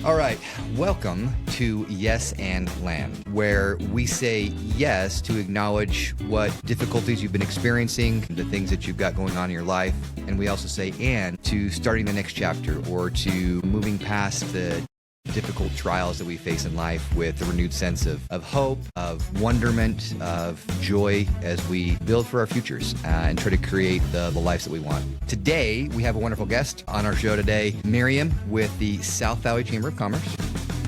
All right, welcome to Yes and Land, where we say yes to acknowledge what difficulties you've been experiencing, the things that you've got going on in your life, and we also say and to starting the next chapter or to moving past the difficult trials that we face in life with a renewed sense of hope, of wonderment, of joy as we build for our futures and try to create the lives that we want. Today, we have a wonderful guest on our show today, Miriam with the South Valley Chamber of Commerce.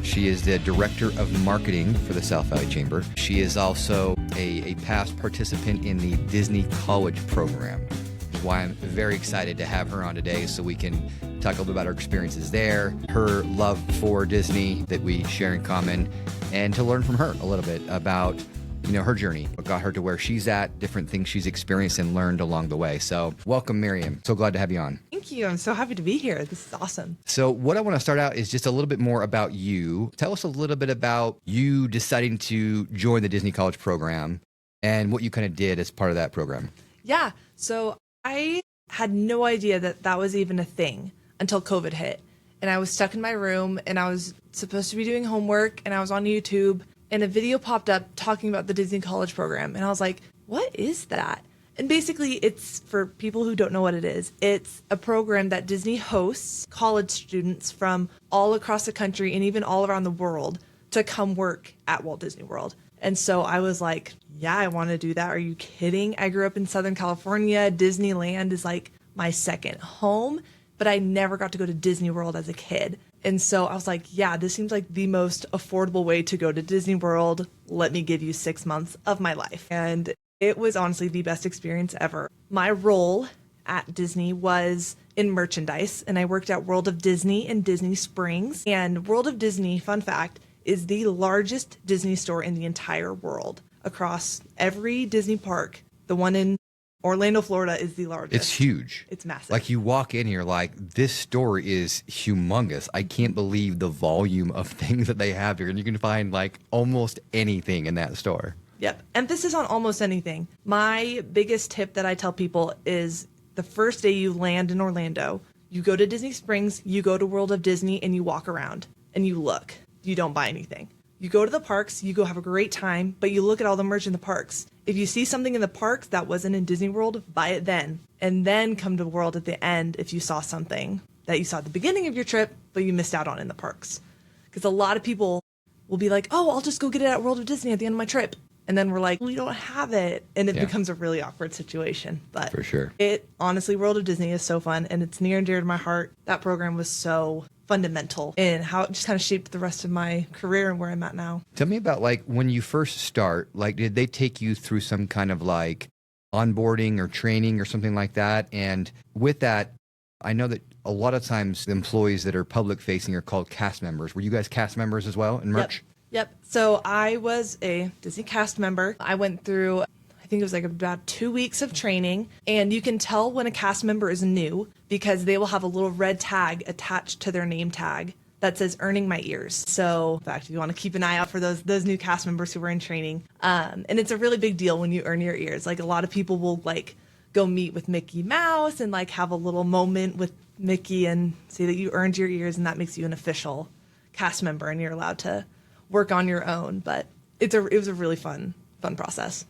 She is the Director of Marketing for the South Valley Chamber. She is also a past participant in the Disney College program, which is why I'm very excited to have her on today so we can talk a little bit about her experiences there, her love for Disney that we share in common, and to learn from her a little bit about, her journey, what got her to where she's at, different things she's experienced and learned along the way. So welcome, Miriam. So glad to have you on. Thank you. I'm so happy to be here. This is awesome. So what I want to start out is just a little bit more about you. Tell us a little bit about you deciding to join the Disney College program and what you kind of did as part of that program. Yeah. So I had no idea that was even a thing until COVID hit. And I was stuck in my room and I was supposed to be doing homework and I was on YouTube and a video popped up talking about the Disney College program. And I was like, what is that? And basically it's, for people who don't know what it is, it's a program that Disney hosts college students from all across the country and even all around the world to come work at Walt Disney World. And so I was like, yeah, I want to do that. Are you kidding? I grew up in Southern California. Disneyland is like my second home. But I never got to go to Disney World as a kid. And so I was like, yeah, this seems like the most affordable way to go to Disney World. Let me give you 6 months of my life. And it was honestly the best experience ever. My role at Disney was in merchandise, and I worked at World of Disney in Disney Springs. And World of Disney, fun fact, is the largest Disney store in the entire world. Across every Disney park, the one in Orlando, Florida is the largest. It's huge. It's massive. Like you walk in here like, this store is humongous. I can't believe the volume of things that they have here. And you can find like almost anything in that store. Yep. Emphasis on almost anything. My biggest tip that I tell people is the first day you land in Orlando, you go to Disney Springs, you go to World of Disney, and you walk around and you look. You don't buy anything. You go to the parks, you go have a great time, but you look at all the merch in the parks. If you see something in the parks that wasn't in Disney World, buy it then. And then come to World at the end if you saw something that you saw at the beginning of your trip, but you missed out on in the parks. Because a lot of people will be like, oh, I'll just go get it at World of Disney at the end of my trip. And then we're like, we don't have it. And it becomes a really awkward situation. But for sure. Honestly, World of Disney is so fun and it's near and dear to my heart. That program was so fundamental in how it just kind of shaped the rest of my career and where I'm at now. Tell me about like when you first start, like did they take you through some kind of like onboarding or training or something like that? And with that, I know that a lot of times the employees that are public facing are called cast members. Were you guys cast members as well in merch? Yep. So I was a Disney cast member. I went through, I think it was like about 2 weeks of training, and you can tell when a cast member is new because they will have a little red tag attached to their name tag that says earning my ears. So in fact, you want to keep an eye out for those new cast members who were in training. And it's a really big deal when you earn your ears. Like a lot of people will like go meet with Mickey Mouse and like have a little moment with Mickey and say that you earned your ears, and that makes you an official cast member and you're allowed to work on your own. But it was a really fun process.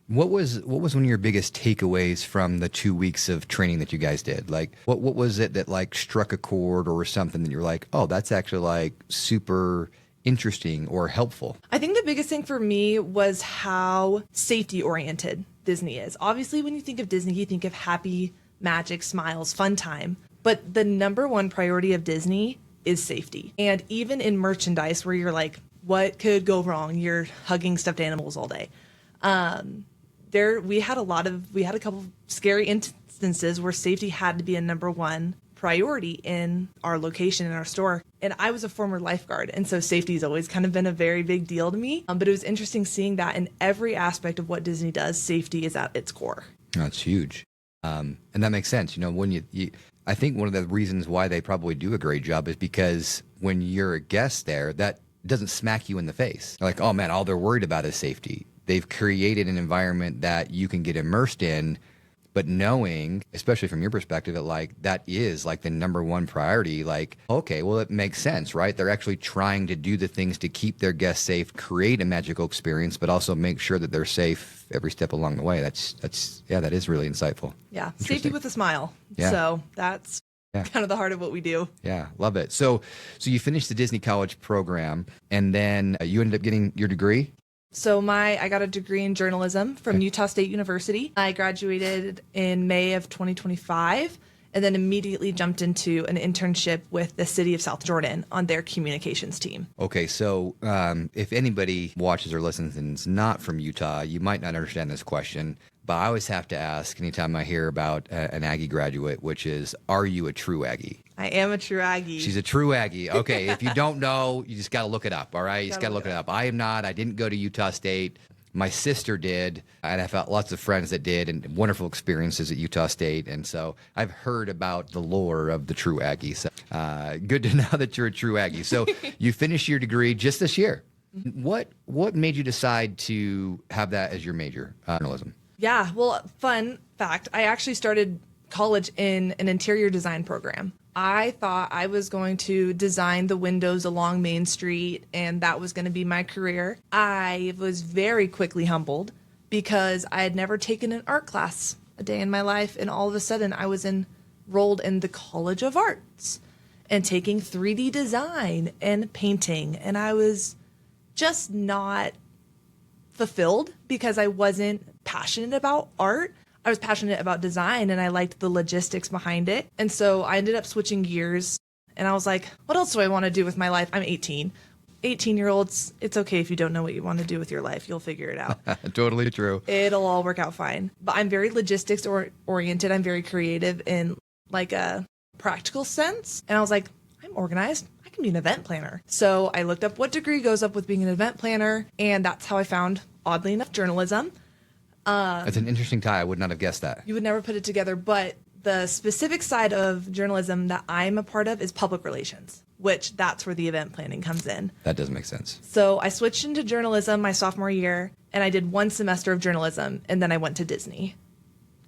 What was one of your biggest takeaways from the 2 weeks of training that you guys did? Like, what was it that like struck a chord or something that you're like, oh, that's actually like super interesting or helpful? I think the biggest thing for me was how safety oriented Disney is. Obviously, when you think of Disney, you think of happy, magic, smiles, fun time. But the number one priority of Disney is safety. And even in merchandise where you're like, what could go wrong? You're hugging stuffed animals all day. We had a couple scary instances where safety had to be a number one priority in our location, in our store. And I was a former lifeguard, and so safety has always kind of been a very big deal to me. But it was interesting seeing that in every aspect of what Disney does, safety is at its core. That's huge. And that makes sense. When I think one of the reasons why they probably do a great job is because when you're a guest there, that doesn't smack you in the face. Like, oh man, all they're worried about is safety. They've created an environment that you can get immersed in but knowing, especially from your perspective, that like that is like the number one priority, like, okay, well, it makes sense, right? They're actually trying to do the things to keep their guests safe, create a magical experience, but also make sure that they're safe every step along the way. Yeah, that is really insightful. Yeah. Safety with a smile. Yeah. So that's kind of the heart of what we do. Yeah, love it. So you finished the Disney College program, and then you ended up getting your degree? So I got a degree in journalism from Utah State University. I graduated in May of 2025 and then immediately jumped into an internship with the city of South Jordan on their communications team. Okay, so if anybody watches or listens and is not from Utah, you might not understand this question, but I always have to ask anytime I hear about an Aggie graduate, which is, are you a true Aggie? I am a true Aggie. She's a true Aggie. Okay, if you don't know, you just got to look it up, all right? You just got to look it up. I am not. I didn't go to Utah State. My sister did, and I've had lots of friends that did, and wonderful experiences at Utah State. And so I've heard about the lore of the true Aggie. So good to know that you're a true Aggie. So you finished your degree just this year. What made you decide to have that as your major, journalism? Yeah, well, fun fact, I actually started college in an interior design program. I thought I was going to design the windows along Main Street, and that was going to be my career. I was very quickly humbled because I had never taken an art class a day in my life, and all of a sudden I was enrolled in the College of Arts and taking 3D design and painting, and I was just not fulfilled because I wasn't passionate about art. I was passionate about design and I liked the logistics behind it. And so I ended up switching gears and I was like, what else do I want to do with my life? I'm 18. 18-year-olds, it's okay if you don't know what you want to do with your life. You'll figure it out. Totally true. It'll all work out fine. But I'm very logistics oriented. I'm very creative in like a practical sense. And I was like, I'm organized. I can be an event planner. So I looked up what degree goes up with being an event planner. And that's how I found, oddly enough, journalism. That's an interesting tie. I would not have guessed that. You would never put it together, but the specific side of journalism that I'm a part of is public relations, which that's where the event planning comes in. That does make sense. So I switched into journalism my sophomore year, and I did one semester of journalism, and then I went to Disney.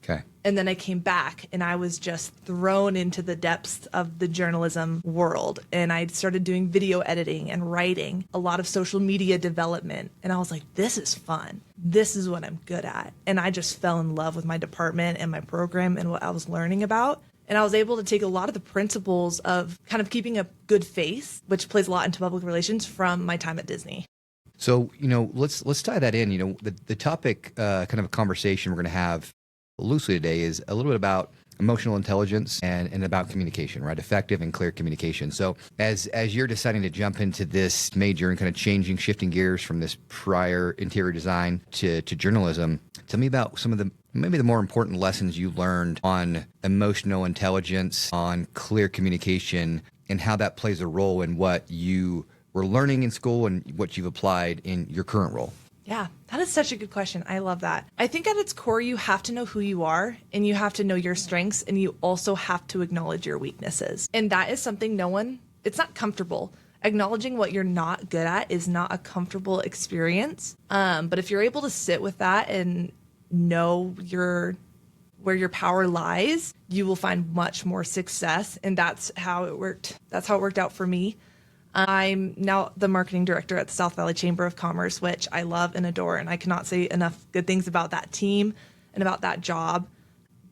Okay. And then I came back, and I was just thrown into the depths of the journalism world. And I started doing video editing and writing, a lot of social media development. And I was like, this is fun. This is what I'm good at. And I just fell in love with my department and my program and what I was learning about. And I was able to take a lot of the principles of kind of keeping a good face, which plays a lot into public relations, from my time at Disney. So, let's tie that in. The topic, kind of a conversation we're going to have loosely today is a little bit about emotional intelligence and about communication, right? Effective and clear communication. So as you're deciding to jump into this major and kind of shifting gears from this prior interior design to journalism, tell me about some of maybe the more important lessons you learned on emotional intelligence, on clear communication, and how that plays a role in what you were learning in school and what you've applied in your current role. Yeah, that is such a good question. I love that. I think at its core, you have to know who you are and you have to know your strengths, and you also have to acknowledge your weaknesses. And that is something it's not comfortable. Acknowledging what you're not good at is not a comfortable experience. But if you're able to sit with that and know where your power lies, you will find much more success. And that's how it worked. That's how it worked out for me. I'm now the marketing director at the South Valley Chamber of Commerce, which I love and adore, and I cannot say enough good things about that team and about that job.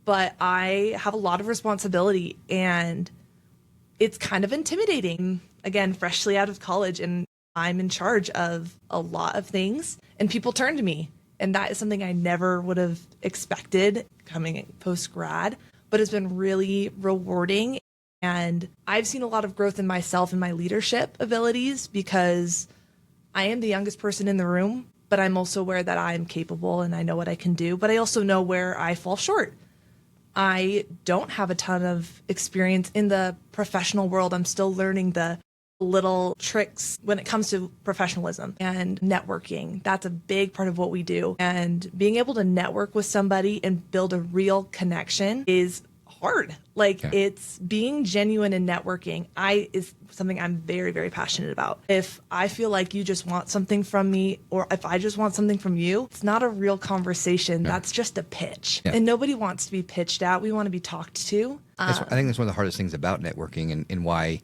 But I have a lot of responsibility, and it's kind of intimidating. Again, freshly out of college, and I'm in charge of a lot of things, and people turn to me. And that is something I never would have expected coming post-grad, but it's been really rewarding. And I've seen a lot of growth in myself and my leadership abilities because I am the youngest person in the room, but I'm also aware that I'm capable and I know what I can do, but I also know where I fall short. I don't have a ton of experience in the professional world. I'm still learning the little tricks when it comes to professionalism and networking. That's a big part of what we do. And being able to network with somebody and build a real connection is hard. Like Yeah. it's being genuine in networking. Is something I'm very, very passionate about. If I feel like you just want something from me, or if I just want something from you, it's not a real conversation. That's just a pitch. Yeah. And nobody wants to be pitched at. We want to be talked to. I think that's one of the hardest things about networking, and why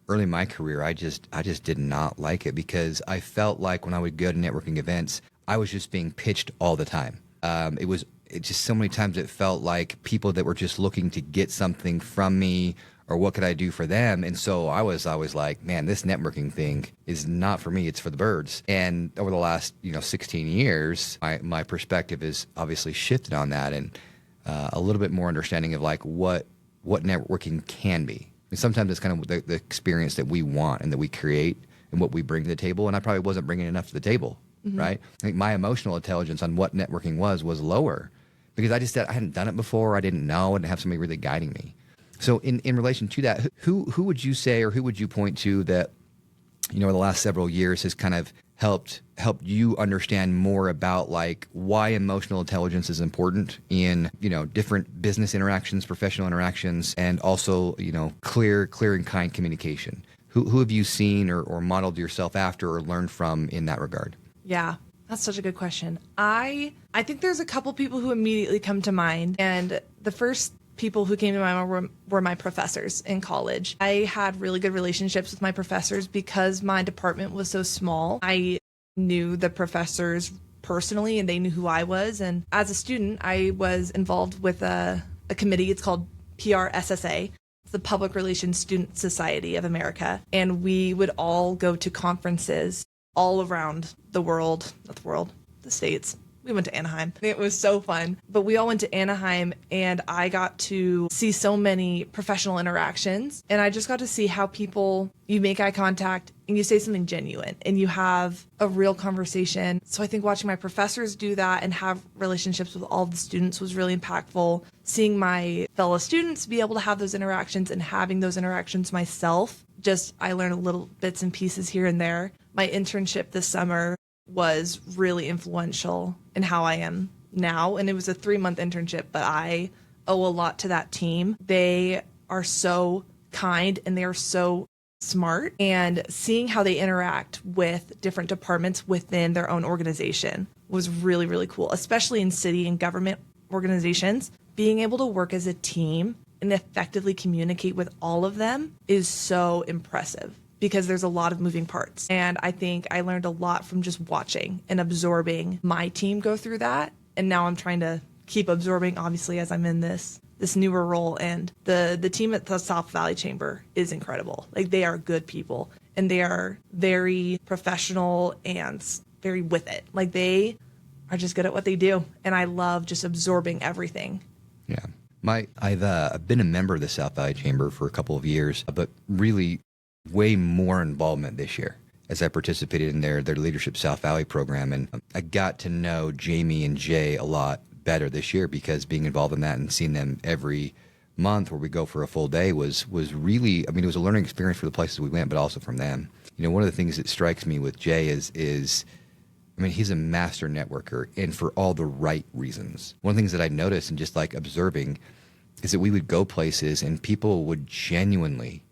early in my career I just did not like it, because I felt like when I would go to networking events, I was just being pitched all the time. It just so many times it felt like people that were just looking to get something from me, or what could I do for them. And so I was always like, man, this networking thing is not for me. It's for the birds. And over the last 16 years, my perspective has obviously shifted on that, and a little bit more understanding of like what networking can be. And sometimes it's kind of the experience that we want and that we create and what we bring to the table. And I probably wasn't bringing enough to the table, right? I think my emotional intelligence on what networking was lower, because I hadn't done it before. I didn't know, and have somebody really guiding me. So in relation to that, who would you say, or who would you point to that, over the last several years has kind of helped you understand more about like why emotional intelligence is important in, different business interactions, professional interactions, and also, clear and kind communication? Who have you seen or modeled yourself after or learned from in that regard? Yeah, that's such a good question. I think there's a couple people who immediately come to mind, and the first people who came to mind were my professors in college. I had really good relationships with my professors because my department was so small. I knew the professors personally, and they knew who I was. And as a student, I was involved with a committee. It's called PRSSA. It's the Public Relations Student Society of America. And we would all go to conferences all around the world, not the world, the States. We went to Anaheim. It was so fun. But we all went to Anaheim, and I got to see so many professional interactions. And I just got to see how you make eye contact and you say something genuine and you have a real conversation. So I think watching my professors do that and have relationships with all the students was really impactful. Seeing my fellow students be able to have those interactions and having those interactions myself, I learned little bits and pieces here and there. My internship this summer was really influential in how I am now. And it was a 3-month internship, but I owe a lot to that team. They are so kind and they are so smart, and seeing how they interact with different departments within their own organization was really, really cool, especially in city and government organizations. Being able to work as a team and effectively communicate with all of them is so impressive, because there's a lot of moving parts. And I think I learned a lot from just watching and absorbing my team go through that. And now I'm trying to keep absorbing, obviously, as I'm in this newer role. And the team at the South Valley Chamber is incredible. Like, they are good people, and they are very professional and very with it. Like, they are just good at what they do. And I love just absorbing everything. Yeah. I've been a member of the South Valley Chamber for a couple of years, but really way more involvement this year as I participated in their Leadership South Valley program. And I got to know Jamie and Jay a lot better this year, because being involved in that and seeing them every month where we go for a full day was really, it was a learning experience for the places we went, but also from them. One of the things that strikes me with Jay is he's a master networker, and for all the right reasons. One of the things that I noticed and just like observing is that we would go places and people would genuinely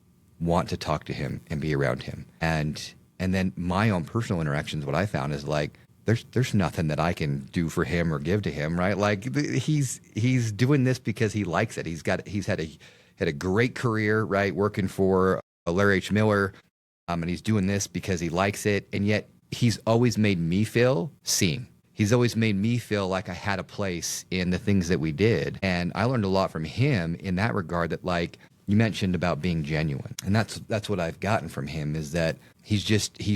want to talk to him and be around him. And then my own personal interactions, what I found is like, there's nothing that I can do for him or give to him, right? Like, he's doing this because he likes it. He's had a great career, right? Working for Larry H. Miller, and he's doing this because he likes it. And yet he's always made me feel seen. He's always made me feel like I had a place in the things that we did. And I learned a lot from him in that regard, that like you mentioned about being genuine. And that's what I've gotten from him, is that he's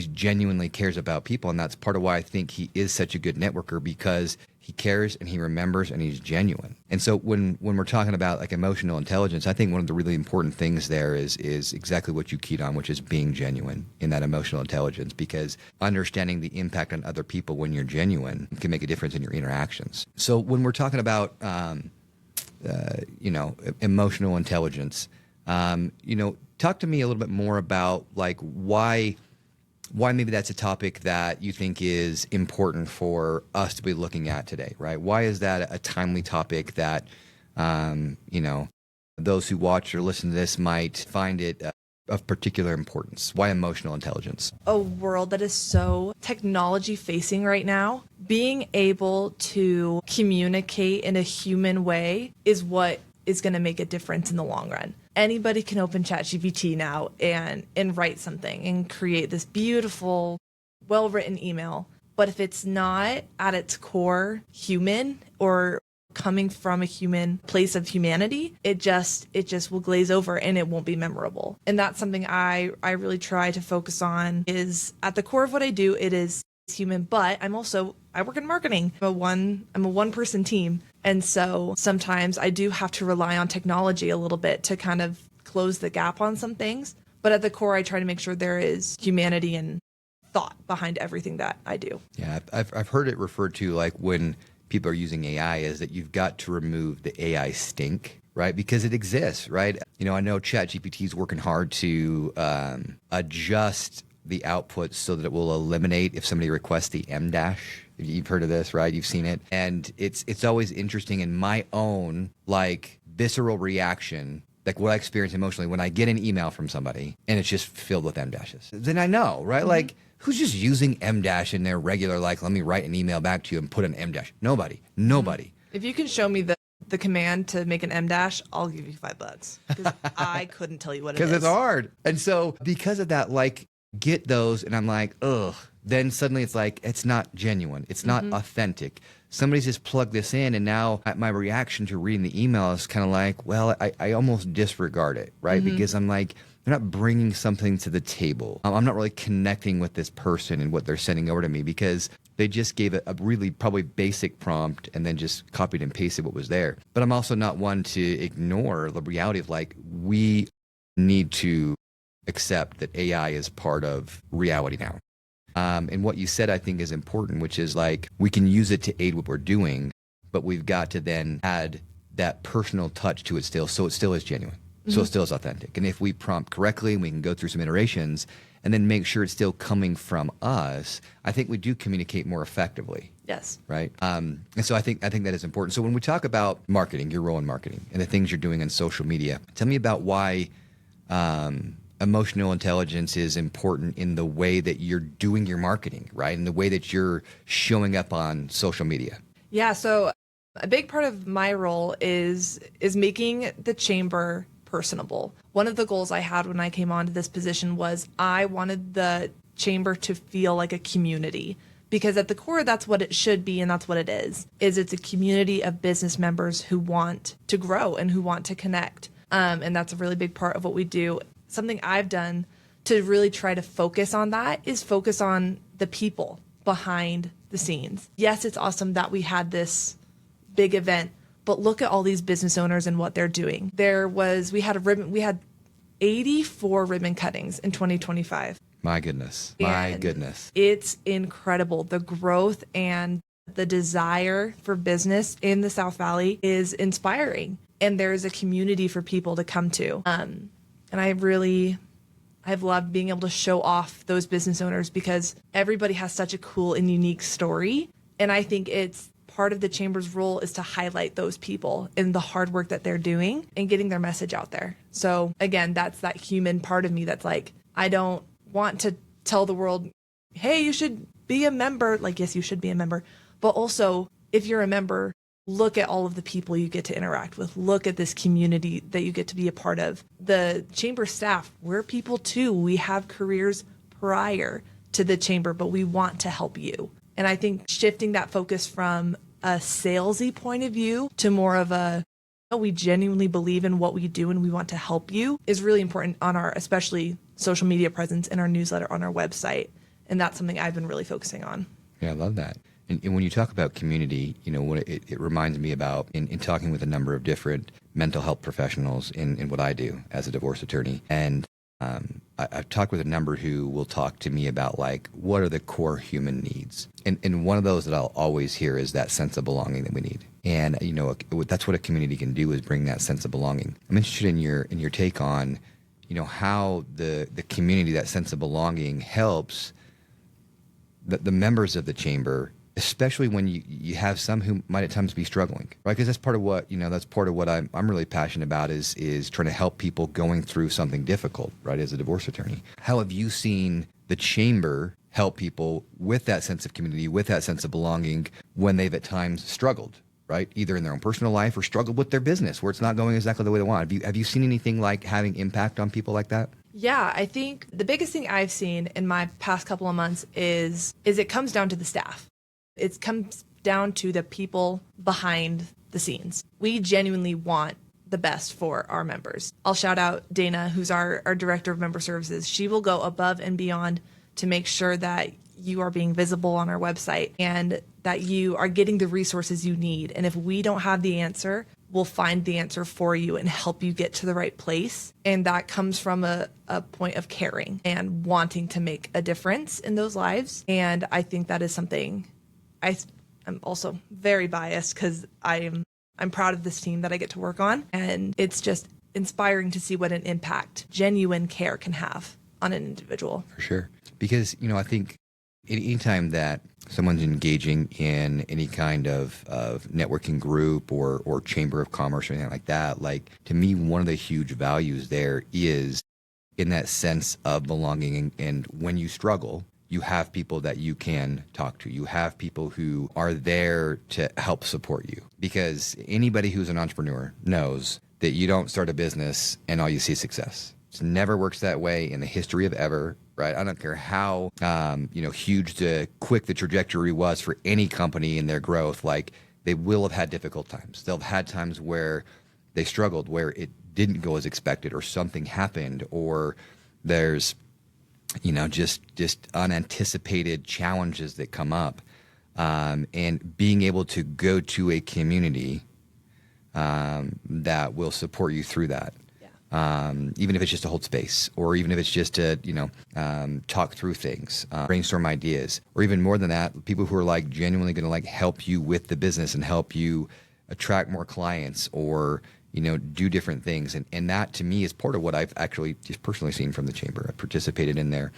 genuinely cares about people. And that's part of why I think he is such a good networker, because he cares and he remembers and he's genuine. And so when we're talking about like emotional intelligence, I think one of the really important things there is exactly what you keyed on, which is being genuine in that emotional intelligence, because understanding the impact on other people when you're genuine can make a difference in your interactions. So when we're talking about, emotional intelligence, talk to me a little bit more about like why maybe that's a topic that you think is important for us to be looking at today, right? Why is that a timely topic that, those who watch or listen to this might find it of particular importance. Why emotional intelligence? A world that is so technology facing right now, being able to communicate in a human way is what is going to make a difference in the long run. Anybody can open ChatGPT now and write something and create this beautiful, well-written email. But if it's not at its core human or coming from a human place of humanity, it just will glaze over and it won't be memorable. And that's something I really try to focus on. Is at the core of what I do, it is human, but I work in marketing. I'm a one-person team. And so sometimes I do have to rely on technology a little bit to kind of close the gap on some things. But at the core, I try to make sure there is humanity and thought behind everything that I do. Yeah, I've heard it referred to like when people are using AI is that you've got to remove the AI stink, right? Because it exists, right? I know ChatGPT is working hard to adjust the output so that it will eliminate if somebody requests the M dash. You've heard of this, right? You've seen it. And it's always interesting in my own like visceral reaction, like what I experience emotionally when I get an email from somebody and it's just filled with M dashes. Then I know, right? Mm-hmm. Like who's just using M dash in their regular, like, let me write an email back to you and put an M dash. Nobody. If you can show me the command to make an M dash, I'll give you $5 because I couldn't tell you what it is. Because it's hard. And so because of that, like, get those and I'm like, ugh. Then suddenly it's like, it's not genuine. It's not authentic. Somebody's just plugged this in and now my reaction to reading the email is kind of like, well, I almost disregard it, right? Because I'm like, they're not bringing something to the table. I'm not really connecting with this person and what they're sending over to me because they just gave a really probably basic prompt and then just copied and pasted what was there. But I'm also not one to ignore the reality of like, we need to accept that AI is part of reality now. And what you said, I think, is important, which is like we can use it to aid what we're doing, but we've got to then add that personal touch to it still, so it still is genuine, so it still is authentic. And if we prompt correctly, we can go through some iterations and then make sure it's still coming from us. I think we do communicate more effectively. Yes. Right. And so I think that is important. So when we talk about marketing, your role in marketing, and the things you're doing on social media, tell me about why emotional intelligence is important in the way that you're doing your marketing, right? In the way that you're showing up on social media. Yeah, so a big part of my role is making the chamber personable. One of the goals I had when I came onto this position was I wanted the chamber to feel like a community, because at the core, that's what it should be, and that's what it is it's a community of business members who want to grow and who want to connect. And that's a really big part of what we do. Something I've done to really try to focus on that is focus on the people behind the scenes. Yes, it's awesome that we had this big event, but look at all these business owners and what they're doing. We had 84 ribbon cuttings in 2025. My goodness. It's incredible. The growth and the desire for business in the South Valley is inspiring. And there's a community for people to come to. And I've loved being able to show off those business owners because everybody has such a cool and unique story. And I think it's part of the chamber's role is to highlight those people and the hard work that they're doing and getting their message out there. So again, that's that human part of me that's like, I don't want to tell the world, hey, you should be a member. Like, yes, you should be a member. But also, if you're a member, look at all of the people you get to interact with. Look at this community that you get to be a part of. The chamber staff, we're people too. We have careers prior to the chamber, but we want to help you. And I think shifting that focus from a salesy point of view to more of we genuinely believe in what we do and we want to help you is really important on our, especially social media presence in our newsletter, on our website. And that's something I've been really focusing on. Yeah, I love that. And when you talk about community, what it reminds me about in talking with a number of different mental health professionals in what I do as a divorce attorney. And I've talked with a number who will talk to me about like, what are the core human needs? And one of those that I'll always hear is that sense of belonging that we need. And, that's what a community can do, is bring that sense of belonging. I'm interested in your take on, how the community, that sense of belonging helps the members of the chamber especially when you have some who might at times be struggling, right? Because that's part of what, I'm really passionate about is trying to help people going through something difficult, right? As a divorce attorney. How have you seen the chamber help people with that sense of community, with that sense of belonging when they've at times struggled, right? Either in their own personal life or struggled with their business where it's not going exactly the way they want. Have you seen anything like having impact on people like that? Yeah, I think the biggest thing I've seen in my past couple of months is it comes down to the staff. It comes down to the people behind the scenes. We genuinely want the best for our members. I'll shout out Dana, who's our director of member services. She will go above and beyond to make sure that you are being visible on our website and that you are getting the resources you need. And if we don't have the answer, we'll find the answer for you and help you get to the right place. And that comes from a point of caring and wanting to make a difference in those lives. And I think that is something I'm also very biased because I'm proud of this team that I get to work on. And it's just inspiring to see what an impact genuine care can have on an individual. For sure. Because, I think anytime that someone's engaging in any kind of networking group or chamber of commerce or anything like that, like to me, one of the huge values there is in that sense of belonging. And when you struggle, you have people that you can talk to. You have people who are there to help support you. Because anybody who's an entrepreneur knows that you don't start a business and all you see is success. It never works that way in the history of ever, right? I don't care how, huge quick the trajectory was for any company in their growth. Like they will have had difficult times. They'll have had times where they struggled, where it didn't go as expected or something happened or there's, just unanticipated challenges that come up. And being able to go to a community that will support you through that. Even if it's just to hold space or even if it's just to, talk through things, brainstorm ideas, or even more than that, people who are like genuinely going to like help you with the business and help you attract more clients or, do different things. And that to me is part of what I've actually just personally seen from the chamber. I participated in their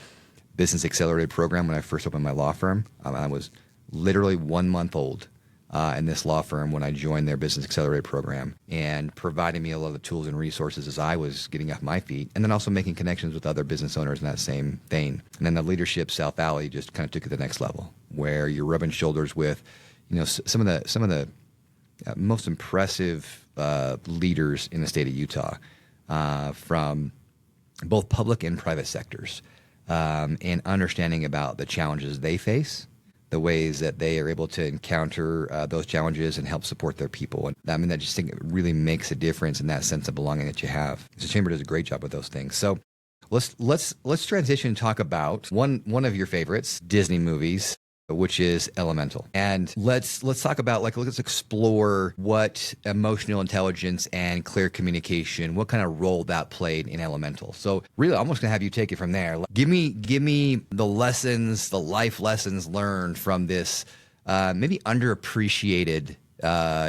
business accelerated program when I first opened my law firm. I was literally 1 month old in this law firm when I joined their business accelerated program and providing me a lot of the tools and resources as I was getting off my feet and then also making connections with other business owners in that same vein. And then the leadership South Valley just kind of took it to the next level where you're rubbing shoulders with, some of the most impressive leaders in the state of Utah from both public and private sectors and understanding about the challenges they face, the ways that they are able to encounter those challenges and help support their people. And I just think it really makes a difference in that sense of belonging that you have. The chamber does a great job with those things. So let's transition and talk about one of your favorites, Disney movies, which is Elemental. And let's talk about let's explore what emotional intelligence and clear communication, what kind of role that played in Elemental. So really, I'm almost gonna have you take it from there. Give me the lessons, the life lessons learned from this maybe underappreciated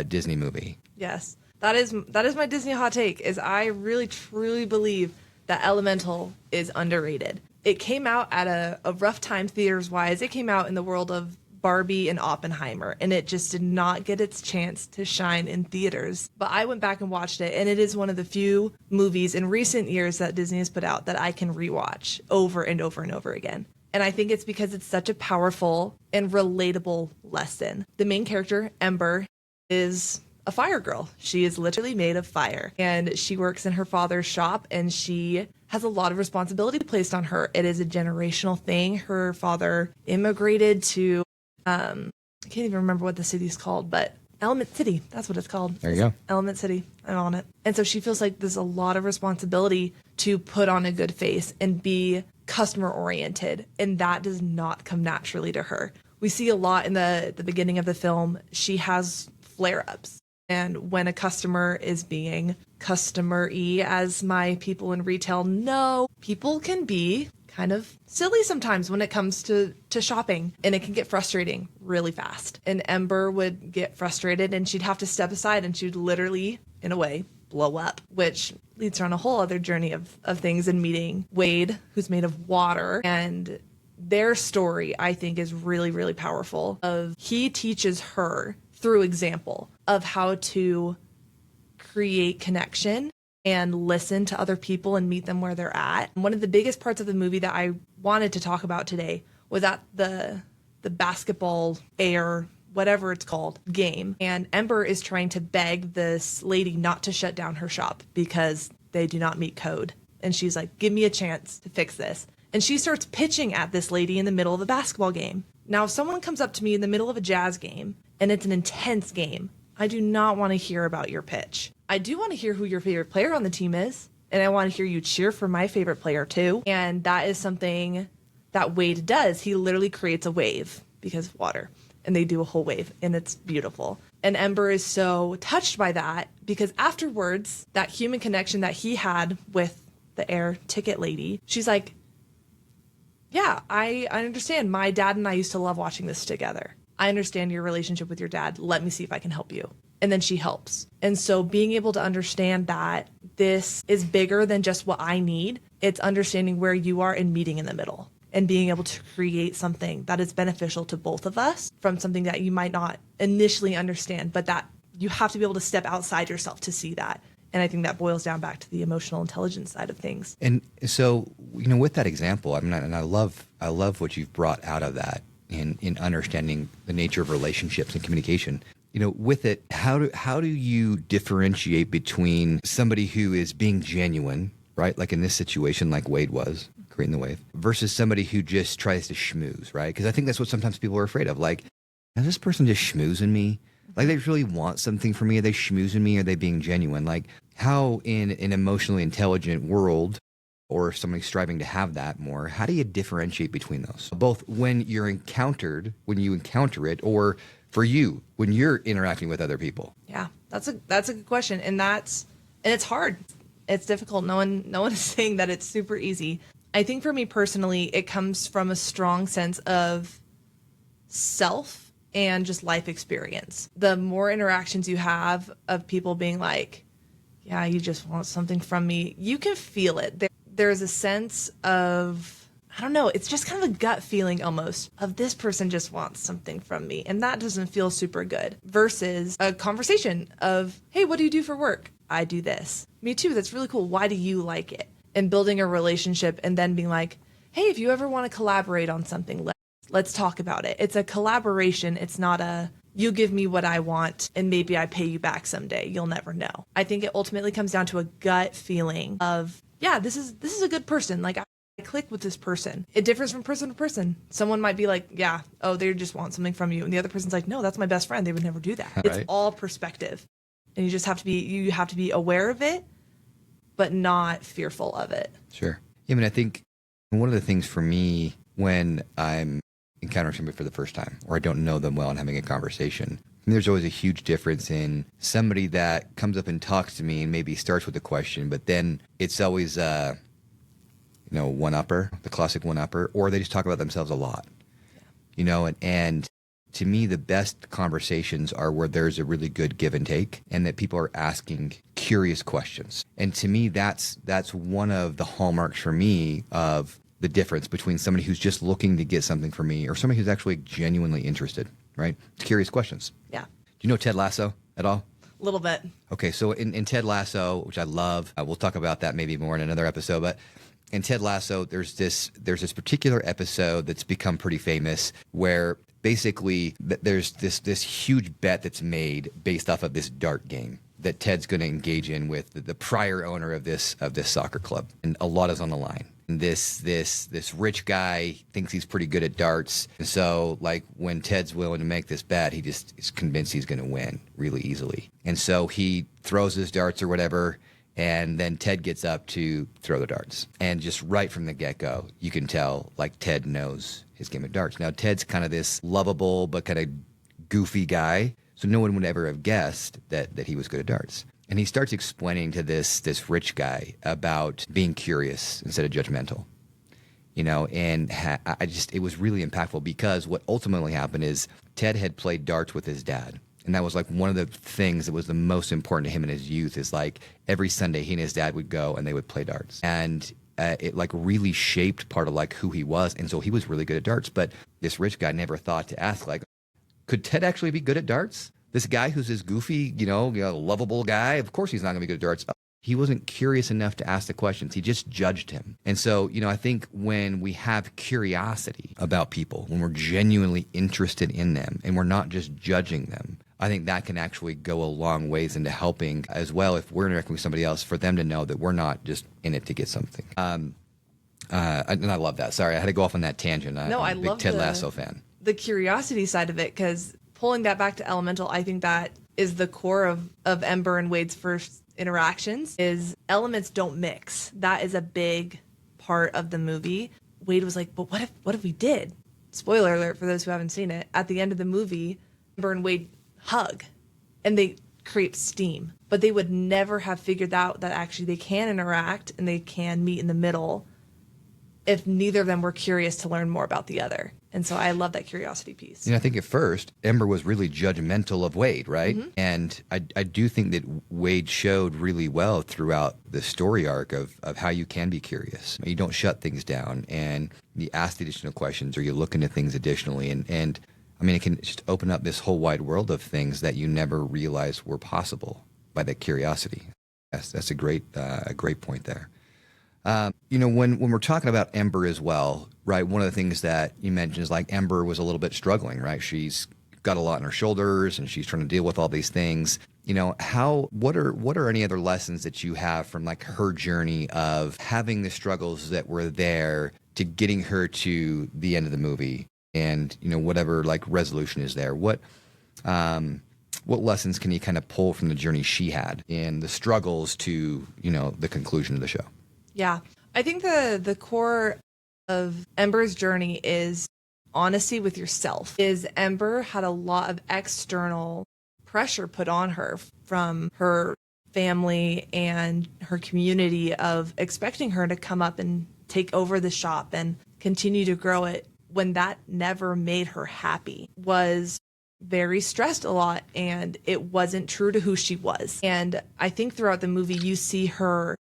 Disney movie. Yes, that is my Disney hot take. Is I really truly believe that Elemental is underrated. It came out at a rough time theaters-wise. It came out in the world of Barbie and Oppenheimer, and it just did not get its chance to shine in theaters. But I went back and watched it, and it is one of the few movies in recent years that Disney has put out that I can rewatch over and over and over again. And I think it's because it's such a powerful and relatable lesson. The main character, Ember, is a fire girl. She is literally made of fire, and she works in her father's shop, and she has a lot of responsibility placed on her. It is a generational thing. Her father immigrated to, I can't even remember what the city's called, but Element City, that's what it's called. There you go. Element City, I'm on it. And so she feels like there's a lot of responsibility to put on a good face and be customer oriented. And that does not come naturally to her. We see a lot in the beginning of the film. She has flare-ups. And when a customer is being customer-y, as my people in retail know, people can be kind of silly sometimes when it comes to shopping, and it can get frustrating really fast. And Ember would get frustrated, and she'd have to step aside, and she'd literally, in a way, blow up, which leads her on a whole other journey of things and meeting Wade, who's made of water, and their story, I think, is really, really powerful. He teaches her through example of how to create connection and listen to other people and meet them where they're at. One of the biggest parts of the movie that I wanted to talk about today was at the basketball air, whatever it's called, game. And Ember is trying to beg this lady not to shut down her shop because they do not meet code. And she's like, give me a chance to fix this. And she starts pitching at this lady in the middle of a basketball game. Now, if someone comes up to me in the middle of a Jazz game and it's an intense game, I do not want to hear about your pitch. I do want to hear who your favorite player on the team is. And I want to hear you cheer for my favorite player too. And that is something that Wade does. He literally creates a wave because of water. And they do a whole wave. And it's beautiful. And Ember is so touched by that because afterwards, that human connection that he had with the air ticket lady, she's like, yeah, I understand. My dad and I used to love watching this together. I understand your relationship with your dad. Let me see if I can help you. And then she helps. And so being able to understand that this is bigger than just what I need, it's understanding where you are and meeting in the middle and being able to create something that is beneficial to both of us from something that you might not initially understand, but that you have to be able to step outside yourself to see that. And I think that boils down back to the emotional intelligence side of things. And so, with that example, I love what you've brought out of that in understanding the nature of relationships and communication. With it, how do you differentiate between somebody who is being genuine, right? Like in this situation, like Wade was creating the wave, versus somebody who just tries to schmooze, right? Because I think that's what sometimes people are afraid of. Like, is this person just schmoozing me? Like, they really want something from me? Are they schmoozing me? Are they being genuine? Like, how in an emotionally intelligent world, or somebody striving to have that more, how do you differentiate between those? Both when you encounter it, or for you, when you're interacting with other people? Yeah, that's a good question. And it's hard. It's difficult. No one is saying that it's super easy. I think for me personally, it comes from a strong sense of self and just life experience. The more interactions you have of people being like, yeah, you just want something from me, you can feel it. There's a sense of, I don't know, it's just kind of a gut feeling almost of this person just wants something from me. And that doesn't feel super good versus a conversation of, hey, what do you do for work? I do this. Me too. That's really cool. Why do you like it? And building a relationship and then being like, hey, if you ever want to collaborate on something, let's talk about it. It's a collaboration. It's not a, you give me what I want and maybe I pay you back someday. You'll never know. I think it ultimately comes down to a gut feeling of, yeah, this is a good person. Like, I click with this person. It differs from person to person. Someone might be like, yeah, oh, they just want something from you. And the other person's like, no, that's my best friend. They would never do that. Right. It's all perspective. And you have to be aware of it, but not fearful of it. Sure. Yeah, I think one of the things for me when I'm encountering somebody for the first time, or I don't know them well and having a conversation, there's always a huge difference in somebody that comes up and talks to me and maybe starts with a question, but then it's always one-upper, the classic one-upper, or they just talk about themselves a lot. Yeah. And to me, the best conversations are where there's a really good give and take and that people are asking curious questions. And to me, that's one of the hallmarks for me of the difference between somebody who's just looking to get something from me or somebody who's actually genuinely interested, right? It's curious questions. Yeah. Do you know Ted Lasso at all? A little bit. Okay, so in Ted Lasso, which I love, we'll talk about that maybe more in another episode, but in Ted Lasso, there's this particular episode that's become pretty famous where basically there's this huge bet that's made based off of this dart game that Ted's going to engage in with the prior owner of this soccer club, and a lot is on the line. And this rich guy thinks he's pretty good at darts, and so like when Ted's willing to make this bet, he just is convinced he's going to win really easily, and so he throws his darts or whatever. And then Ted gets up to throw the darts. And just right from the get-go, you can tell, like, Ted knows his game of darts. Now, Ted's kind of this lovable but kind of goofy guy, so no one would ever have guessed that he was good at darts. And he starts explaining to this rich guy about being curious instead of judgmental. And it was really impactful because what ultimately happened is Ted had played darts with his dad. And that was like one of the things that was the most important to him in his youth is like every Sunday he and his dad would go and they would play darts. And it like really shaped part of like who he was. And so he was really good at darts. But this rich guy never thought to ask, like, could Ted actually be good at darts? This guy who's this goofy, lovable guy, of course he's not going to be good at darts. He wasn't curious enough to ask the questions. He just judged him. And so, I think when we have curiosity about people, when we're genuinely interested in them and we're not just judging them, I think that can actually go a long ways into helping as well, if we're interacting with somebody else, for them to know that we're not just in it to get something. And I love that. Sorry, I had to go off on that tangent. I'm a big Ted Lasso fan. The curiosity side of it, because pulling that back to Elemental, I think that is the core of Ember and Wade's first interactions, is elements don't mix. That is a big part of the movie. Wade was like, but what if we did? Spoiler alert for those who haven't seen it. At the end of the movie, Ember and Wade hug and they create steam, but they would never have figured out that actually they can interact and they can meet in the middle if neither of them were curious to learn more about the other. And so I love that curiosity piece. I think at first, Ember was really judgmental of Wade, right? Mm-hmm. And I do think that Wade showed really well throughout the story arc of how you can be curious. You don't shut things down, and you ask the additional questions, or you look into things additionally. And I mean, it can just open up this whole wide world of things that you never realized were possible by that curiosity. That's a great point there. When we're talking about Ember as well, right, one of the things that you mentioned is like Ember was a little bit struggling, right? She's got a lot on her shoulders and she's trying to deal with all these things. What are any other lessons that you have from like her journey of having the struggles that were there to getting her to the end of the movie and, whatever like resolution is there? What lessons can you kind of pull from the journey she had and the struggles to, the conclusion of the show? Yeah, I think the core of Ember's journey is honesty with yourself. Ember had a lot of external pressure put on her from her family and her community of expecting her to come up and take over the shop and continue to grow it, when that never made her happy. Was very stressed a lot, and it wasn't true to who she was. And I think throughout the movie you see her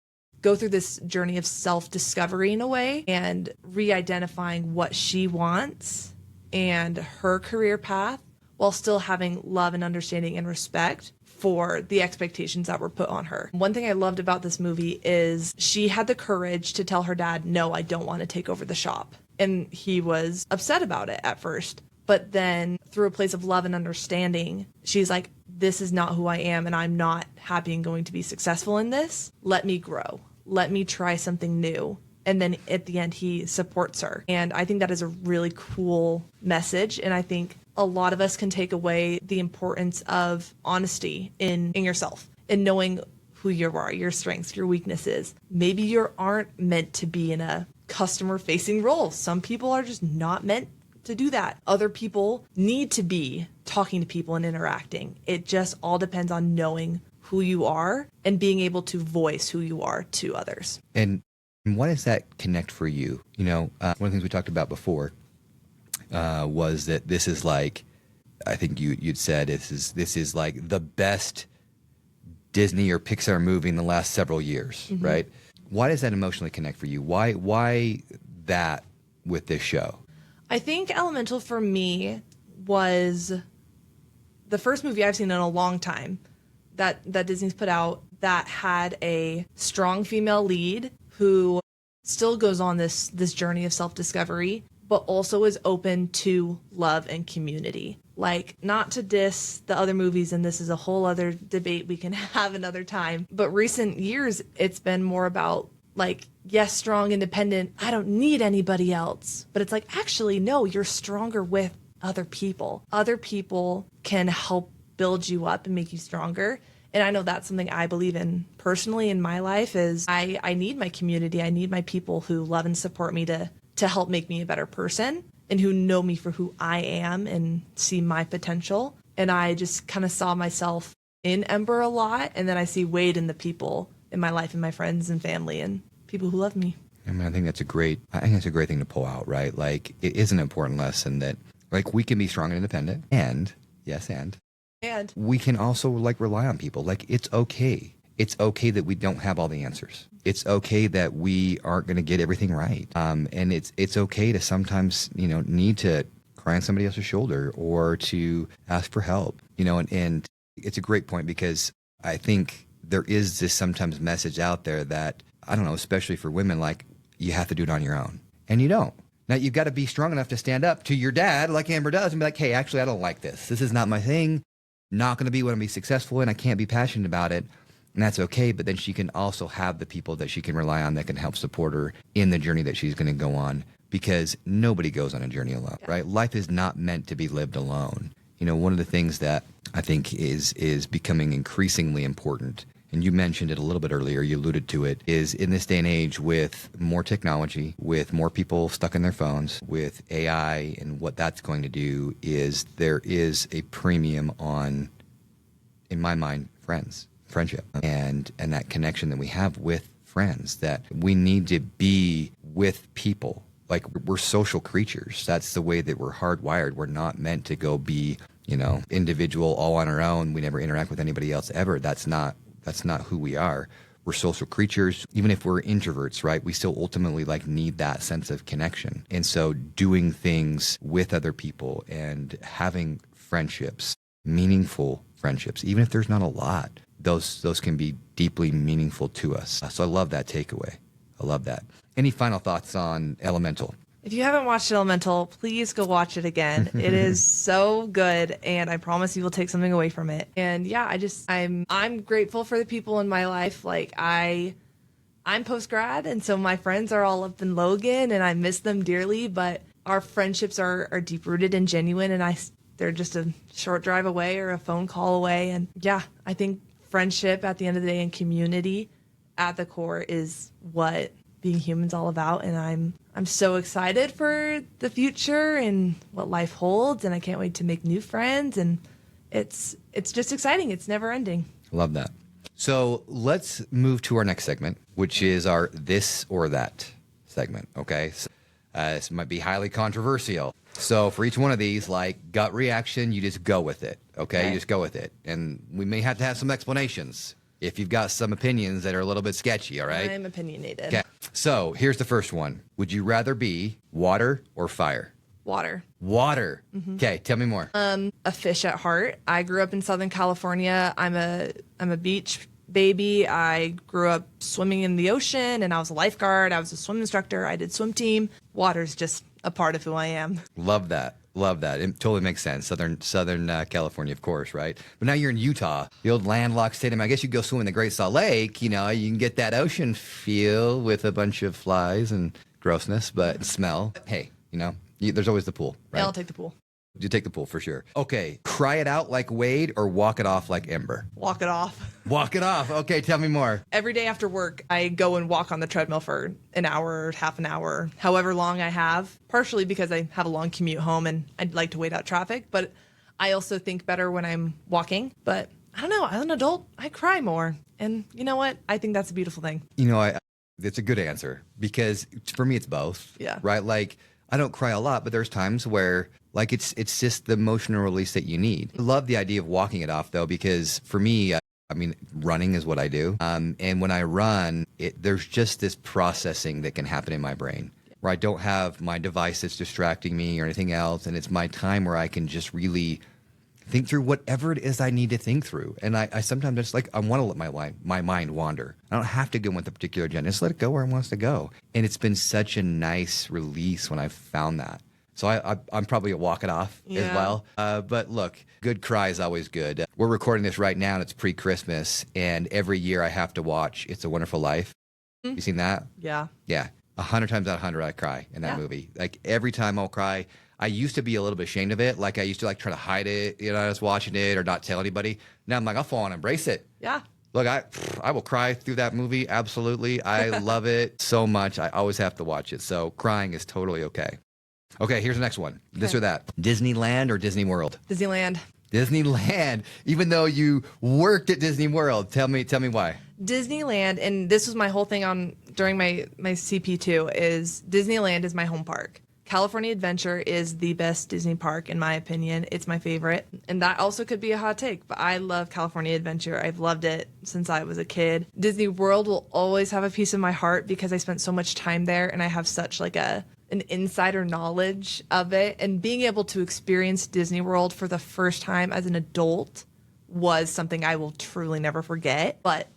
go through this journey of self-discovery in a way and re-identifying what she wants and her career path, while still having love and understanding and respect for the expectations that were put on her. One thing I loved about this movie is she had the courage to tell her dad, no, I don't want to take over the shop. And he was upset about it at first. But then through a place of love and understanding, she's like, this is not who I am, and I'm not happy and going to be successful in this. Let me grow. Let me try something new. And then at the end, he supports her. And I think that is a really cool message. And I think a lot of us can take away the importance of honesty in yourself and knowing who you are, your strengths, your weaknesses. Maybe you aren't meant to be in a customer-facing role. Some people are just not meant to do that. Other people need to be talking to people and interacting. It just all depends on knowing who you are and being able to voice who you are to others. And why does that connect for you? One of the things we talked about before was that this is like, I think you'd said this is like the best Disney or Pixar movie in the last several years, mm-hmm. right? Why does that emotionally connect for you? Why that with this show? I think Elemental for me was the first movie I've seen in a long time that Disney's put out that had a strong female lead who still goes on this journey of self-discovery, but also is open to love and community. Like, not to diss the other movies, and this is a whole other debate we can have another time, but recent years, it's been more about, like, yes, strong, independent, I don't need anybody else. But it's like, actually, no, you're stronger with other people. Other people can help build you up and make you stronger. And I know that's something I believe in personally in my life is I need my community. I need my people who love and support me to help make me a better person and who know me for who I am and see my potential. And I just kind of saw myself in Ember a lot. And then I see Wade in the people in my life and my friends and family and people who love me. I mean, I think that's a great thing to pull out, right? Like, it is an important lesson that, like, we can be strong and independent and we can also, like, rely on people. Like, it's okay. it's okay that we don't have all the answers. It's okay that we aren't going to get everything right. And it's okay to sometimes, need to cry on somebody else's shoulder or to ask for help, and it's a great point because I think there is this sometimes message out there that, I don't know, especially for women, like you have to do it on your own, and you don't. Now you've got to be strong enough to stand up to your dad like Amber does and be like, hey, actually, I don't like this. This is not my thing. Not going to be what I'm going to be successful in. I can't be passionate about it. And that's okay. But then she can also have the people that she can rely on that can help support her in the journey that she's going to go on, because nobody goes on a journey alone, right? Life is not meant to be lived alone. One of the things that I think is becoming increasingly important, and you mentioned it a little bit earlier, you alluded to it, is in this day and age with more technology, with more people stuck in their phones, with AI and what that's going to do, is there is a premium on, in my mind, friendship, and that connection that we have with friends, that we need to be with people. Like, we're social creatures. That's the way that we're hardwired. We're not meant to go be, individual all on our own. We never interact with anybody else ever. That's not who we are. We're social creatures. Even if we're introverts, right? We still ultimately need that sense of connection. And so doing things with other people and having friendships, meaningful friendships, even if there's not a lot, those can be deeply meaningful to us. So I love that takeaway. I love that. Any final thoughts on Elemental? If you haven't watched Elemental, please go watch it again. It is so good, and I promise you will take something away from it. And yeah, I'm grateful for the people in my life. Like, I'm post-grad, and so my friends are all up in Logan, and I miss them dearly, but our friendships are deep-rooted and genuine, and they're just a short drive away or a phone call away. And yeah, I think friendship at the end of the day and community at the core is what being human's all about. And I'm so excited for the future and what life holds, and I can't wait to make new friends, and it's just exciting. It's never ending. Love that. So let's move to our next segment, which is our this or that segment. Okay. So, this might be highly controversial. So for each one of these, like gut reaction, you just go with it. Okay. You just go with it. And we may have to have some explanations if you've got some opinions that are a little bit sketchy. All right. I'm opinionated. Okay. So here's the first one. Would you rather be water or fire? Water. Water. Okay. Tell me more. A fish at heart. I grew up in Southern California. I'm a beach baby. I grew up swimming in the ocean, and I was a lifeguard. I was a swim instructor. I did swim team. Water's just a part of who I am. Love that. Love that. It totally makes sense. Southern California, of course, right? But now you're in Utah, the old landlocked state. I guess you go swim in the Great Salt Lake. You can get that ocean feel with a bunch of flies and grossness, but smell. Hey, there's always the pool, right? Yeah, I'll take the pool. You take the pool for sure. Okay. Cry it out like Wade or walk it off like Ember? Walk it off. Walk it off. Okay. Tell me more. Every day after work, I go and walk on the treadmill for an hour, half an hour, however long I have, partially because I have a long commute home and I'd like to wait out traffic. But I also think better when I'm walking. But I don't know. As an adult, I cry more. And you know what? I think that's a beautiful thing. It's a good answer because for me, it's both. Yeah. Right. Like, I don't cry a lot, but there's times where it's just the emotional release that you need. I love the idea of walking it off though, because for me, running is what I do. And when I run, there's just this processing that can happen in my brain where I don't have my device that's distracting me or anything else. And it's my time where I can just really think through whatever it is I need to think through. And I sometimes just I want to let my mind wander. I don't have to go with a particular agenda. Just let it go where it wants to go. And it's been such a nice release when I've found that. So I'm probably a walk it off as well. But look, good cry is always good. We're recording this right now and it's pre-Christmas. And every year I have to watch It's a Wonderful Life. You seen that? Yeah. Yeah. 100 times out of 100 I cry in that movie. Like every time I'll cry. I used to be a little bit ashamed of it. Like I used to try to hide it, I was watching it or not tell anybody. Now I'm like, I'll fall and embrace it. Yeah. Look, I will cry through that movie. Absolutely. I love it so much. I always have to watch it. So crying is totally okay. Okay, here's the next one. Okay. This or that. Disneyland or Disney World? Disneyland. Disneyland. Even though you worked at Disney World. Tell me why. Disneyland, and this was my whole thing during my CP2, is Disneyland is my home park. California Adventure is the best Disney park, in my opinion. It's my favorite. And that also could be a hot take, but I love California Adventure. I've loved it since I was a kid. Disney World will always have a piece of my heart because I spent so much time there and I have such like an insider knowledge of it. And being able to experience Disney World for the first time as an adult was something I will truly never forget. But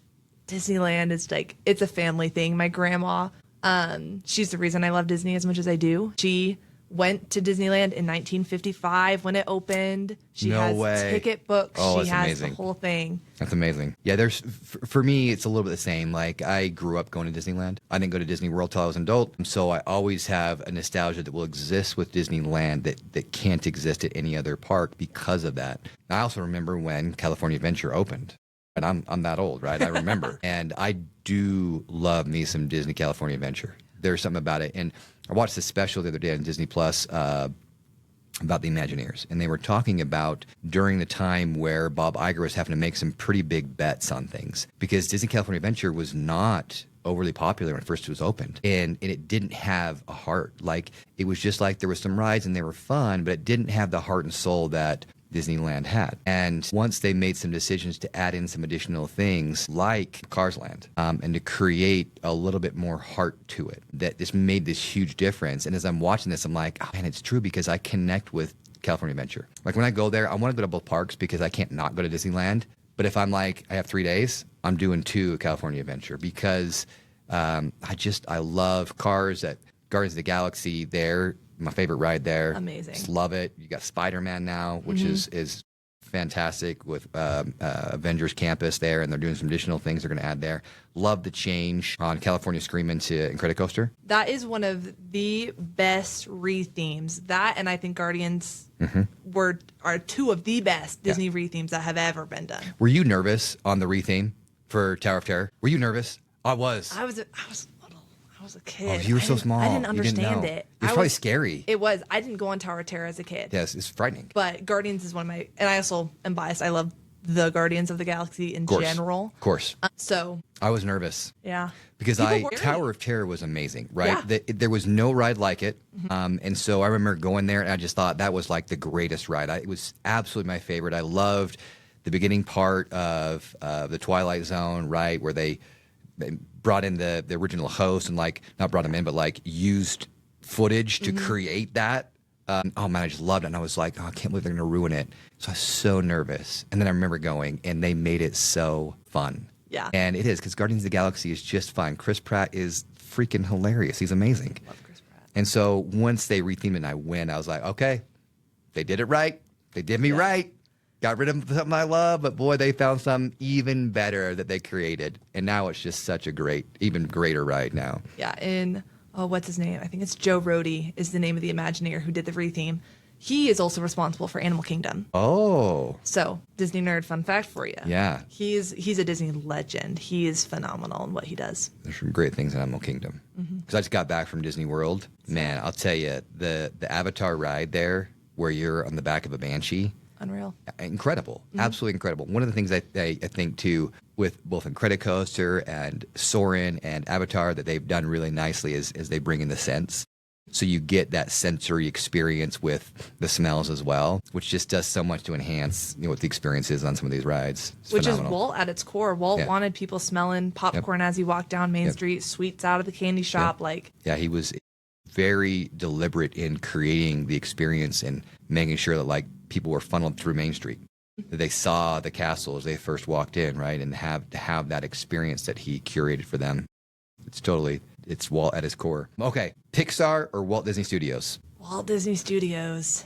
Disneyland is like, it's a family thing. My grandma, she's the reason I love Disney as much as I do. She went to Disneyland in 1955 when it opened. She has ticket books. Oh, she has amazing. the whole thing. That's amazing. Yeah, for me, it's a little bit the same. Like, I grew up going to Disneyland. I didn't go to Disney World till I was an adult, so I always have a nostalgia that will exist with Disneyland that can't exist at any other park because of that. I also remember when California Adventure opened. And I'm that old, right? I remember. And I do love me some Disney California Adventure. There's something about it. And I watched this special the other day on Disney Plus about the Imagineers. And they were talking about during the time where Bob Iger was having to make some pretty big bets on things. Because Disney California Adventure was not overly popular when first it was opened. And it didn't have a heart. Like, it was just like there were some rides and they were fun, but it didn't have the heart and soul that Disneyland had. And once they made some decisions to add in some additional things like Cars Land, and to create a little bit more heart to it, that just made this huge difference. And as I'm watching this, I'm like, oh, man, it's true because I connect with California Adventure. Like, when I go there, I want to go to both parks because I can't not go to Disneyland. But if I'm like, I have 3 days, I'm doing 2 at California Adventure because I love Cars at Guardians of the Galaxy there. My favorite ride there. Amazing. Just love it. You got Spider-Man now, which is fantastic with Avengers Campus there, and they're doing some additional things they're going to add there. Love the change on California Screamin' to Incredicoaster. That is one of the best re-themes. That and I think Guardians are 2 of the best Disney re-themes that have ever been done. Were you nervous on the re-theme for Tower of Terror? Were you nervous? I was. I was little. I was a kid. Oh, you were so small. I didn't understand it. It was probably scary. It was. I didn't go on Tower of Terror as a kid. Yes, it's frightening. But Guardians is one of my, and I also am biased. I love the Guardians of the Galaxy in general. Of course. So I was nervous. Yeah. Because Tower of Terror was amazing, right? Yeah. There was no ride like it. And so I remember going there and I just thought that was like the greatest ride. It was absolutely my favorite. I loved the beginning part of the Twilight Zone, right? Where they brought in the original host and like, not brought him in, but like used footage to create that. Oh man, I just loved it. And I was like, oh, I can't believe they're going to ruin it. So I was so nervous. And then I remember going and they made it so fun. Yeah. And it is, because Guardians of the Galaxy is just fun. Chris Pratt is freaking hilarious. He's amazing. Love Chris Pratt. And so once they rethemed it and I win, I was like, okay, they did it right. They did me right. Got rid of something I love, but boy, they found something even better that they created. And now it's just such a great, even greater ride now. Yeah, and what's his name? I think it's Joe Rohde is the name of the Imagineer who did the re-theme. He is also responsible for Animal Kingdom. Oh. So, Disney nerd fun fact for you. Yeah. He's a Disney legend. He is phenomenal in what he does. There's some great things in Animal Kingdom. Because I just got back from Disney World. Man, I'll tell you, the Avatar ride there where you're on the back of a Banshee. Unreal. Incredible. Absolutely incredible. One of the things I think, too, with both Incredicoaster and Soarin' and Avatar that they've done really nicely is they bring in the scents. So you get that sensory experience with the smells as well, which just does so much to enhance what the experience is on some of these rides. It's Which phenomenal. is Walt at its core. Walt wanted people smelling popcorn as he walked down Main Street, sweets out of the candy shop. Yeah, he was very deliberate in creating the experience and making sure that people were funneled through Main Street. That they saw the castle as they first walked in, right? And have that experience that he curated for them. It's Walt at his core. Okay, Pixar or Walt Disney Studios? Walt Disney Studios.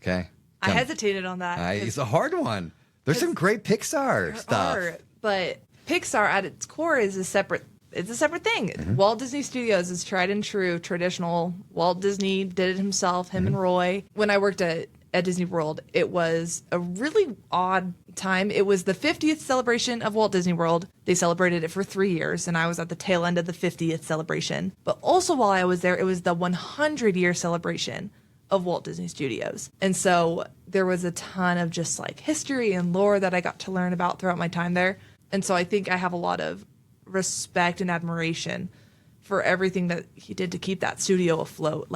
Okay. I hesitated on that. It's a hard one. There's some great Pixar stuff. But Pixar at its core is a separate thing. Walt Disney Studios is tried and true, traditional. Walt Disney did it himself, him and Roy. When I worked at Disney World, it was a really odd time. It was the 50th celebration of Walt Disney World. They celebrated it for 3 years, and I was at the tail end of the 50th celebration. But also while I was there, it was the 100-year celebration of Walt Disney Studios. And so there was a ton of just history and lore that I got to learn about throughout my time there. And so I think I have a lot of respect and admiration for everything that he did to keep that studio afloat.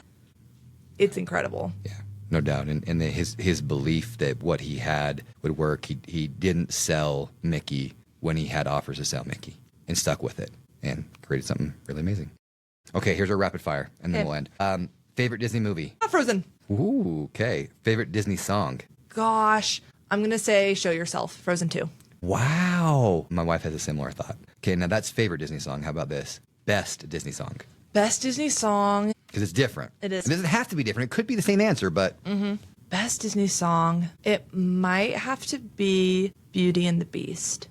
it's incredible. Yeah, no doubt. And his belief that what he had would work. He didn't sell Mickey when he had offers to sell Mickey, and stuck with it and created something really amazing. Okay, here's our rapid fire, and then we'll end. Favorite Disney movie? Frozen. Ooh, okay. Favorite Disney song? Gosh, I'm going to say Show Yourself, Frozen 2. Wow. My wife has a similar thought. Okay, now that's favorite Disney song. How about this? Best Disney song? Best Disney song. Because it's different. It is. It doesn't have to be different. It could be the same answer, but... Best Disney song. It might have to be Beauty and the Beast.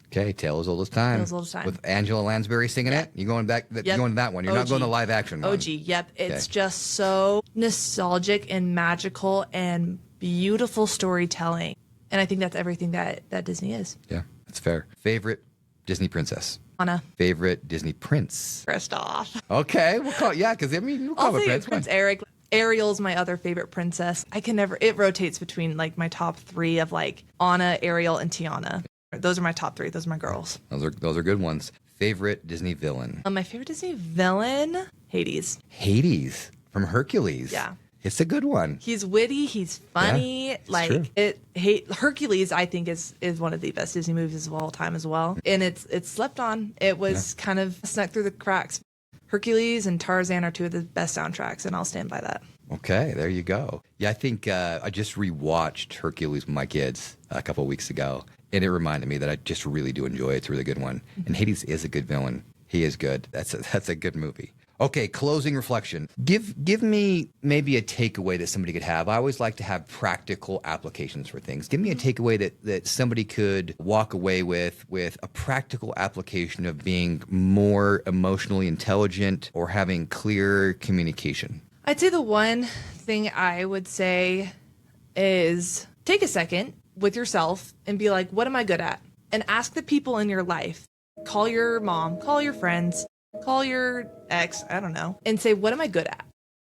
Okay, Tale as Old as Time. Tale as Old as Time. With Angela Lansbury singing it? You're going back. You're going to that one. You're not going to the live action one. OG, yep. It's just so nostalgic and magical and beautiful storytelling. And I think that's everything that Disney is. Yeah, that's fair. Favorite Disney princess? Anna. Favorite Disney prince? Kristoff. Okay, we'll call because we'll call I'll him say Prince. Prince Eric. Ariel's my other favorite princess. It rotates between like my top three of like Anna, Ariel, and Tiana. Those are my top three. Those are my girls. Those are good ones. Favorite Disney villain? My favorite Disney villain, Hades. Hades from Hercules. Yeah. It's a good one. He's witty. He's funny. Yeah, it's true. Hercules, I think, is one of the best Disney movies of all time as well. And it's slept on. It was kind of snuck through the cracks. Hercules and Tarzan are two of the best soundtracks, and I'll stand by that. Okay, there you go. Yeah, I think I just rewatched Hercules with my kids a couple of weeks ago, and it reminded me that I just really do enjoy it. It's a really good one. And Hades is a good villain. He is good. That's a good movie. Okay, closing reflection. Give me maybe a takeaway that somebody could have. I always like to have practical applications for things. Give me a takeaway that somebody could walk away with a practical application of being more emotionally intelligent or having clear communication. I'd say the one thing I would say is take a second with yourself and be like, what am I good at? And ask the people in your life. Call your mom, call your friends, call your ex, I don't know, and say, what am I good at?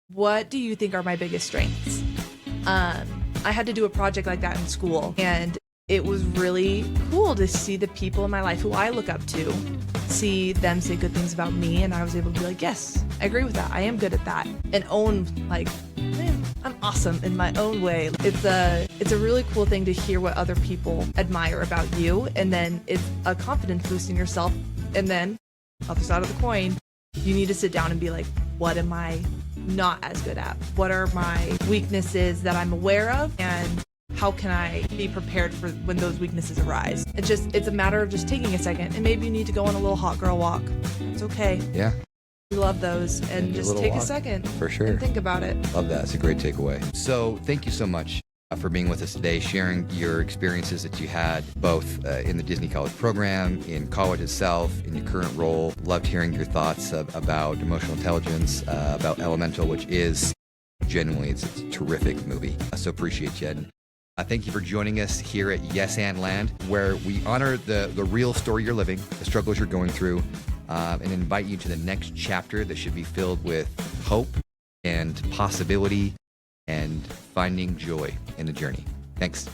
What do you think are my biggest strengths? I had to do a project like that in school, and it was really cool to see the people in my life who I look up to, see them say good things about me, and I was able to be like, yes, I agree with that. I am good at that. And own, like, man, I'm awesome in my own way. It's a really cool thing to hear what other people admire about you, and then it's a confidence boost in yourself. And then, other side of the coin, you need to sit down and be like, what am I not as good at? What are my weaknesses that I'm aware of? And how can I be prepared for when those weaknesses arise? It's a matter of just taking a second, and maybe you need to go on a little hot girl walk. It's okay. Yeah. We love those, and just take a second. For sure. And think about it. Love that. It's a great takeaway. So thank you so much for being with us today, sharing your experiences that you had both in the Disney College program, in college itself, in your current role. Loved hearing your thoughts about emotional intelligence, about Elemental, which is genuinely, it's a terrific movie. So appreciate you. And thank you for joining us here at Yes and Land, where we honor the real story you're living, the struggles you're going through, and invite you to the next chapter that should be filled with hope and possibility and finding joy in the journey. Thanks.